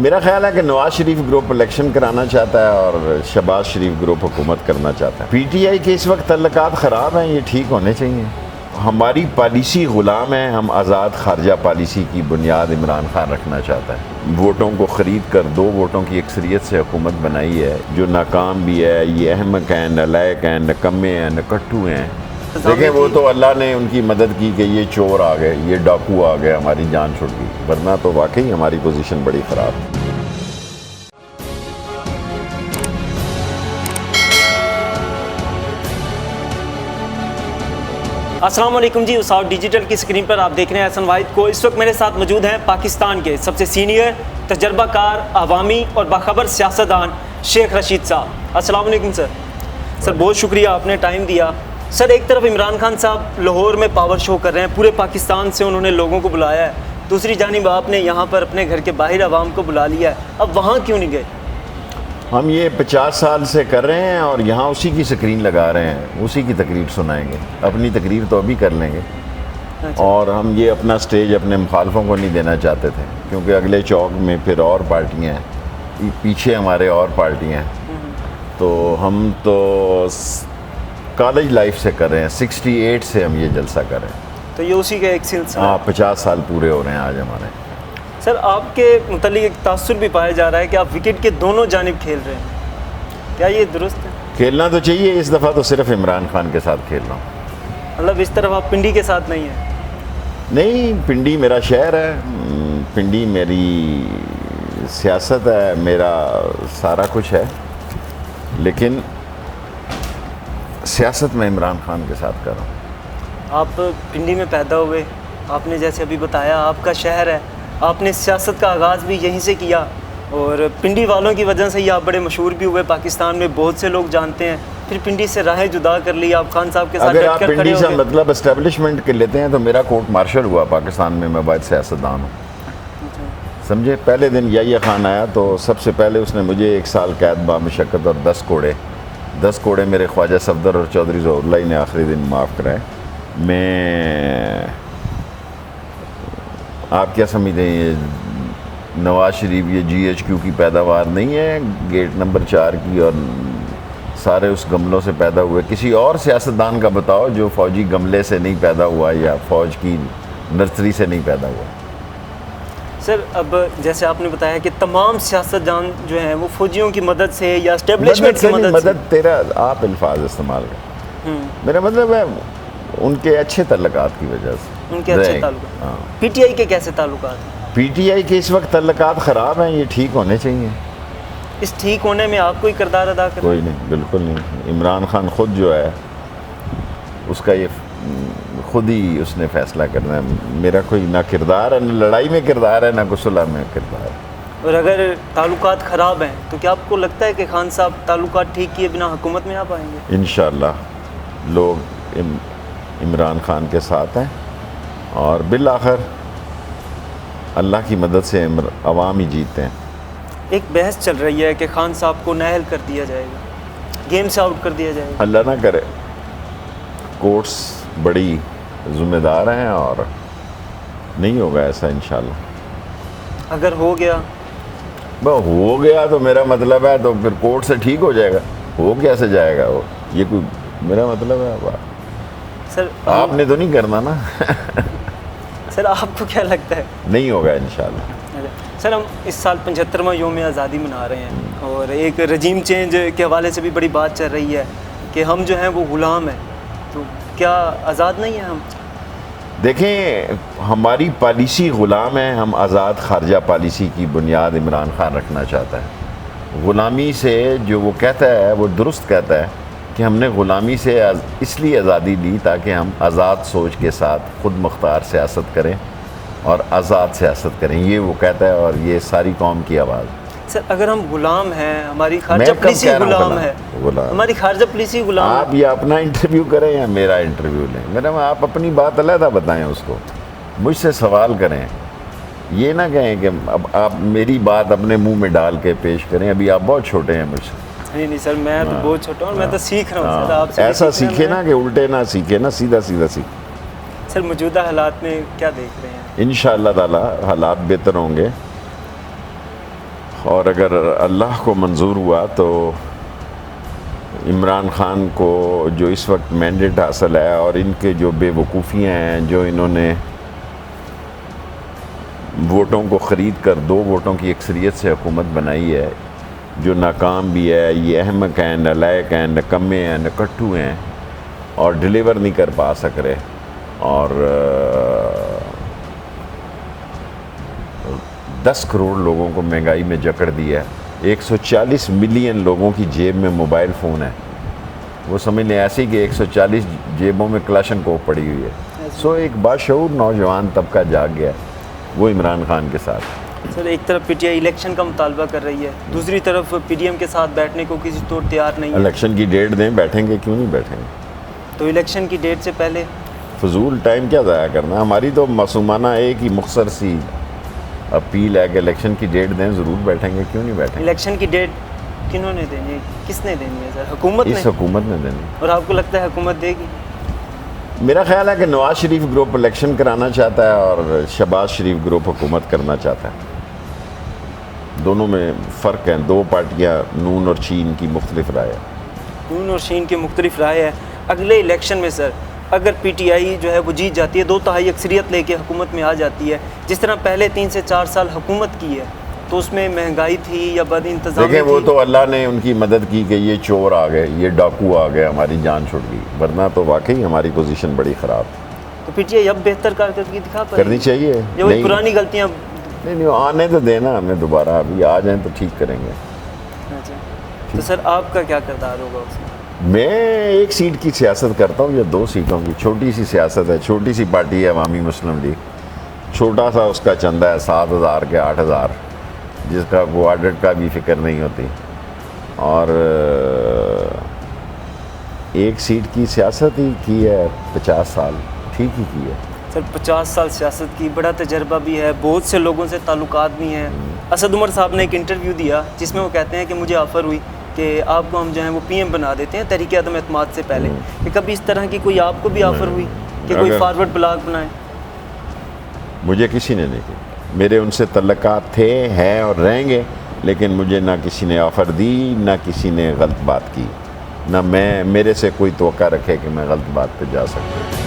میرا خیال ہے کہ نواز شریف گروپ الیکشن کرانا چاہتا ہے اور شہباز شریف گروپ حکومت کرنا چاہتا ہے۔ پی ٹی آئی کے اس وقت تعلقات خراب ہیں، یہ ٹھیک ہونے چاہیے۔ ہماری پالیسی غلام ہے، ہم آزاد خارجہ پالیسی کی بنیاد عمران خان رکھنا چاہتا ہے۔ ووٹوں کو خرید کر 2 ووٹوں کی اکثریت سے حکومت بنائی ہے، جو ناکام بھی ہے، یہ احمق ہیں، نالائق ہیں، نکمے ہیں، نکٹو ہیں۔ دیکھیں وہ تو اللہ نے ان کی مدد کی کہ یہ چور آ گئے، یہ ڈاکو آ گئے، ہماری جان چھوٹ گئی، ورنہ تو واقعی ہماری پوزیشن بڑی خراب ہے۔ السلام علیکم جی، وساوٹ ڈیجیٹل کی اسکرین پر آپ دیکھ رہے ہیں احسن واحد کو۔ اس وقت میرے ساتھ موجود ہیں پاکستان کے سب سے سینئر، تجربہ کار، عوامی اور باخبر سیاستدان شیخ رشید صاحب۔ السلام علیکم سر۔ سر بہت شکریہ، آپ نے ٹائم دیا۔ سر ایک طرف عمران خان صاحب لاہور میں پاور شو کر رہے ہیں، پورے پاکستان سے انہوں نے لوگوں کو بلایا ہے، دوسری جانب آپ نے یہاں پر اپنے گھر کے باہر عوام کو بلا لیا ہے، اب وہاں کیوں نہیں گئے؟ ہم یہ 50 سال سے کر رہے ہیں اور یہاں اسی کی سکرین لگا رہے ہیں، اسی کی تقریر سنائیں گے، اپنی تقریر تو ابھی کر لیں گے۔ اور ہم یہ اپنا سٹیج اپنے مخالفوں کو نہیں دینا چاہتے تھے، کیونکہ اگلے چوک میں پھر اور پارٹیاں ہیں، پیچھے ہمارے اور پارٹیاں ہیں، تو ہم تو کالج لائف سے کر رہے ہیں، 68 سے ہم یہ جلسہ کر رہے ہیں، تو یہ اسی کا ایک سلسلہ۔ ہاں 50 سال پورے ہو رہے ہیں آج ہمارے۔ سر آپ کے متعلق ایک تاثر بھی پایا جا رہا ہے کہ آپ وکٹ کے دونوں جانب کھیل رہے ہیں، کیا یہ درست ہے؟ کھیلنا تو چاہیے، اس دفعہ تو صرف عمران خان کے ساتھ کھیل رہا ہوں۔ مطلب اس طرف آپ پنڈی کے ساتھ نہیں ہیں؟ نہیں، پنڈی میرا شہر ہے، پنڈی میری سیاست ہے، میرا سارا کچھ ہے، لیکن سیاست میں عمران خان کے ساتھ کر رہا ہوں۔ آپ پنڈی میں پیدا ہوئے، آپ نے جیسے ابھی بتایا آپ کا شہر ہے، آپ نے سیاست کا آغاز بھی یہیں سے کیا، اور پنڈی والوں کی وجہ سے ہی آپ بڑے مشہور بھی ہوئے، پاکستان میں بہت سے لوگ جانتے ہیں، پھر پنڈی سے راہیں جدا کر لی، آپ خان صاحب کے ساتھ اگر آپ پنڈی سے مطلب اسٹیبلشمنٹ کے لیتے ہیں تو میرا کورٹ مارشل ہوا پاکستان میں، میں واحد سیاستدان ہوں، سمجھے۔ پہلے دن یحییٰ خان آیا تو سب سے پہلے اس نے مجھے 1 سال قید بامشقت اور 10 کوڑے میرے خواجہ صفدر اور چودھری ظہور اللہ نے آخری دن معاف کرائے۔ میں آپ کیا سمجھتے ہیں، یہ نواز شریف یہ جی ایچ کیو کی پیداوار نہیں ہے، گیٹ نمبر 4 کی، اور سارے اس گملوں سے پیدا ہوئے؟ کسی اور سیاستدان کا بتاؤ جو فوجی گملے سے نہیں پیدا ہوا یا فوج کی نرسری سے نہیں پیدا ہوا۔ سر اب جیسے آپ نے بتایا کہ تمام سیاستدان جو ہیں وہ فوجیوں کی مدد سے یا اسٹیبلشمنٹ کی مدد سے، مدد تیرا آپ الفاظ استعمال کر، میرا مطلب ہے ان کے اچھے تعلقات کی وجہ سے، ان کے اچھے تعلقات۔ پی ٹی آئی کے کیسے تعلقات ہیں؟ پی ٹی آئی کے اس وقت تعلقات خراب ہیں، یہ ٹھیک ہونے چاہیے۔ اس ٹھیک ہونے میں آپ کوئی کردار ادا کریں؟ کوئی نہیں، بالکل نہیں۔ عمران خان خود جو ہے اس کا یہ خود ہی اس نے فیصلہ کرنا ہے، میرا کوئی نہ کردار ہے، نہ لڑائی میں کردار ہے، نہ کوئی صلح میں کردار ہے۔ اور اگر تعلقات خراب ہیں تو کیا آپ کو لگتا ہے کہ خان صاحب تعلقات ٹھیک کیے بنا حکومت میں آ پائیں گے؟ انشاءاللہ لوگ عمران خان کے ساتھ ہیں، اور بالآخر اللہ کی مدد سے عوام ہی جیتتے ہیں۔ ایک بحث چل رہی ہے کہ خان صاحب کو نااہل کر دیا جائے گا، گیم سے آؤٹ کر دیا جائے گا۔ اللہ نہ کرے، کورٹس بڑی ذمہ دار ہیں اور نہیں ہوگا ایسا انشاءاللہ۔ اگر ہو گیا ہو گیا تو میرا مطلب ہے تو پھر کورٹ سے ٹھیک ہو جائے گا، ہو کیسے جائے گا وہ، یہ کوئی میرا مطلب ہے سر آپ نے تو نہیں کرنا نا۔ سر آپ کو کیا لگتا ہے؟ نہیں ہوگا انشاءاللہ۔ سر ہم اس سال 75واں یوم آزادی منا رہے ہیں، اور ایک رجیم چینج کے حوالے سے بھی بڑی بات چل رہی ہے کہ ہم جو ہیں وہ غلام ہیں، تو کیا آزاد نہیں ہیں ہم؟ دیکھیں ہماری پالیسی غلام ہے، ہم آزاد خارجہ پالیسی کی بنیاد عمران خان رکھنا چاہتا ہے۔ غلامی سے جو وہ کہتا ہے وہ درست کہتا ہے کہ ہم نے غلامی سے اس لیے آزادی لی تاکہ ہم آزاد سوچ کے ساتھ خود مختار سیاست کریں اور آزاد سیاست کریں، یہ وہ کہتا ہے، اور یہ ساری قوم کی آواز۔ سر اگر ہم غلام ہیں، ہماری خارجہ پالیسی غلام ہے، ہماری خارجہ پالیسی غلام ہے، آپ یا اپنا انٹرویو کریں یا میرا انٹرویو لیں، میڈم آپ اپنی بات علیحدہ بتائیں، اس کو مجھ سے سوال کریں، یہ نہ کہیں کہ اب آپ میری بات اپنے منہ میں ڈال کے پیش کریں، ابھی آپ بہت چھوٹے ہیں مجھ سے۔ نہیں سر، میں تو بہت چھوٹا ہوں، میں تو سیکھ رہا ہوں سر، آپ سے ایسا سیکھے نا کہ الٹے نہ سیکھے نا، سیدھا سیدھا سیکھے۔ سر موجودہ حالات میں کیا دیکھ رہے ہیں؟ انشاءاللہ تعالی حالات بہتر ہوں گے، اور اگر اللہ کو منظور ہوا تو عمران خان کو جو اس وقت مینڈیٹ حاصل ہے اور ان کے جو بے وقوفیاں ہیں، جو انہوں نے ووٹوں کو خرید کر 2 ووٹوں کی اکثریت سے حکومت بنائی ہے، جو ناکام بھی ہے، یہ احمق ہیں، نالائق ہیں، نکمے ہیں، نکٹو ہیں اور ڈیلیور نہیں کر پا سک رہے، اور 10 کروڑ لوگوں کو مہنگائی میں جکڑ دیا ہے۔ 140 ملین لوگوں کی جیب میں موبائل فون ہے، وہ سمجھ لیں ایسی کہ 140 جیبوں میں کلاشن کوف پڑی ہوئی ہے۔ سو ایک باشعور نوجوان طبقہ جاگ گیا ہے، وہ عمران خان کے ساتھ۔ سر ایک طرف پی ٹی آئی الیکشن کا مطالبہ کر رہی ہے، دوسری طرف پی ڈی ایم کے ساتھ بیٹھنے کو کسی طور تیار نہیں ہے۔ الیکشن کی ڈیٹ دیں، بیٹھیں گے، کیوں نہیں بیٹھیں گے؟ تو الیکشن کی ڈیٹ سے پہلے فضول ٹائم کیا ضائع کرنا؟ ہماری تو معصومانہ ایک ہی مختصر سی اپیل ہے کہ الیکشن کی ڈیٹ دیں، ضرور بیٹھیں گے، کیوں نہیں بیٹھیں گے؟ الیکشن کی ڈیٹ کنہوں نے دینی ہے، کس نے دینی ہے سر؟ حکومت نے؟ اس حکومت نے دینی۔ اور آپ کو لگتا ہے حکومت دے گی؟ میرا خیال ہے کہ نواز شریف گروپ الیکشن کرانا چاہتا ہے اور شہباز شریف گروپ حکومت کرنا چاہتا ہے۔ دونوں میں فرق ہے، 2 پارٹیاں نون اور شین کی مختلف رائے ہے۔ نون اور شین کی مختلف رائے ہے۔ اگلے الیکشن میں سر اگر پی ٹی آئی جو ہے وہ جیت جاتی ہے، 2/3 اکثریت لے کے حکومت میں آ جاتی ہے، جس طرح پہلے 3 سے 4 سال حکومت کی ہے، تو اس میں مہنگائی تھی یا بد انتظامی دیکھیں، وہ تھی؟ تو اللہ نے ان کی مدد کی کہ یہ چور آ گئے، یہ ڈاکو آ گئے، ہماری جان چھوٹ گئی، ورنہ تو واقعی ہماری پوزیشن بڑی خراب تو پی ٹی آئی اب بہتر کارکردگی دکھا پائے کرنی چاہیے۔ یا وہی پرانی غلطیاں؟ نہیں، آنے تو دینا ہمیں دوبارہ، ابھی آ جائیں تو ٹھیک کریں گے۔ اچھا، تو سر آپ کا کیا کردار ہوگا اس میں؟ میں 1 سیٹ کی سیاست کرتا ہوں یا 2 سیٹوں کی، چھوٹی سی سیاست ہے، چھوٹی سی پارٹی ہے عوامی مسلم لیگ، چھوٹا سا اس کا چندہ ہے 7,000 کے 8,000، جس کا وہ آڈٹ کا بھی فکر نہیں ہوتی، اور 1 سیٹ کی سیاست ہی کی ہے 50 سال، ٹھیک ہی کی ہے۔ سر 50 سال سیاست کی، بڑا تجربہ بھی ہے، بہت سے لوگوں سے تعلقات بھی ہیں۔ اسد عمر صاحب نے ایک انٹرویو دیا جس میں وہ کہتے ہیں کہ مجھے آفر ہوئی کہ آپ کو ہم جو ہیں وہ پی ایم بنا دیتے ہیں تحریک عدم اعتماد سے پہلے، کہ کبھی اس طرح کی کوئی آپ کو بھی آفر ہوئی کہ کوئی فارورڈ بلاک بنائیں؟ مجھے کسی نے نہیں کی، میرے ان سے تعلقات تھے، ہیں اور رہیں گے، لیکن مجھے نہ کسی نے آفر دی، نہ کسی نے غلط بات کی، نہ میرے سے کوئی توقع رکھے کہ میں غلط بات پہ جا سکتا ہوں۔